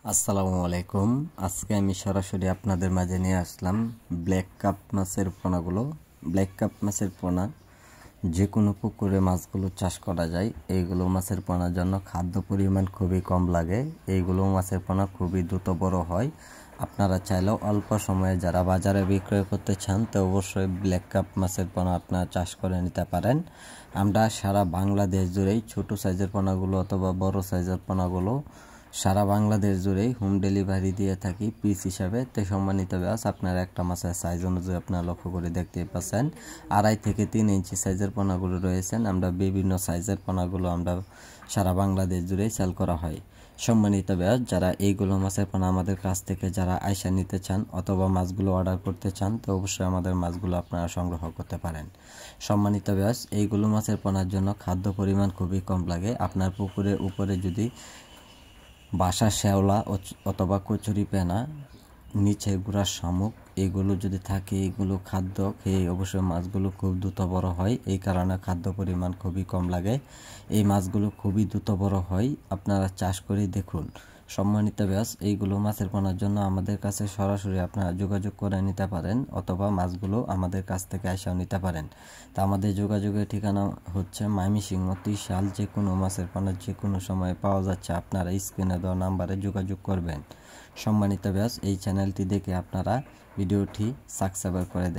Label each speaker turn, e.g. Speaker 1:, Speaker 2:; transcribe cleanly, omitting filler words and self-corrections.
Speaker 1: আসসালামু আলাইকুম। আজকে আমি সরাসরি আপনাদের মাঝে নিয়ে আসলাম ব্ল্যাক কাপ মাছের পোনাগুলো। ব্ল্যাক কাপ মাছের পোনা যে কোনো পুকুরে মাছগুলো চাষ করা যায়। এইগুলো মাছের পোনার জন্য খাদ্য পরিমাণ খুবই কম লাগে। এইগুলো মাছের পোনা খুবই দ্রুত বড় হয়। আপনারা চাইলেও অল্প সময়ে যারা বাজারে বিক্রয় করতে চান তো অবশ্যই ব্ল্যাক কাপ মাছের পোনা আপনারা চাষ করে নিতে পারেন। আমরা সারা বাংলাদেশ জুড়েই ছোট সাইজের পোনাগুলো অথবা বড় সাইজের পোনাগুলো সারা বাংলাদেশ জুড়েই হোম ডেলিভারি দিয়ে থাকি পিস হিসাবে। তো সম্মানিত ব্যাস, আপনারা একটা মাছের সাইজ অনুযায়ী আপনারা লক্ষ্য করে দেখতে পাচ্ছেন 2.5 থেকে 3 ইঞ্চি সাইজের পোনাগুলো রয়েছেন। আমরা বিভিন্ন সাইজের পোনাগুলো আমরা সারা বাংলাদেশ জুড়েই সেল করা হয়। সম্মানিত ব্যাস, যারা এইগুলো মাছের পোনা আমাদের কাছ থেকে যারা আইসা নিতে চান অথবা মাছগুলো অর্ডার করতে চান তো অবশ্যই আমাদের মাছগুলো আপনারা সংগ্রহ করতে পারেন। সম্মানিত ব্যাস, এইগুলো মাছের পোনার জন্য খাদ্য পরিমাণ খুবই কম লাগে। আপনার পুকুরের উপরে যদি বাসা শ্যাওলা অথবা কচুরি পেনা, নিচে গুড়ার শামুক এগুলো যদি থাকে, এগুলো খাদ্য খেয়ে অবশ্যই মাছগুলো খুব দ্রুত বড় হয়। এই কারণে খাদ্য পরিমাণ খুবই কম লাগে। এই মাছগুলো খুবই দ্রুত বড় হয়, আপনারা চাষ করে দেখুন। সম্মানিত ব্যাস, এইগুলো মাছের পোনার জন্য আমাদের কাছে সরাসরি আপনারা যোগাযোগ করে নিতে পারেন অথবা মাছগুলো আমাদের কাছ থেকে এসেও নিতে পারেন। তা আমাদের যোগাযোগের ঠিকানা হচ্ছে ময়মনসিংহ ত্রিশাল। যে কোনো মাছের পোনা যে কোনো সময় পাওয়া যাচ্ছে, আপনারা স্ক্রিনে দেওয়া নাম্বারে যোগাযোগ করবেন। সম্মানিত ব্যাস, এই চ্যানেলটি দেখে আপনারা ভিডিওটি সাবস্ক্রাইব করে দেন।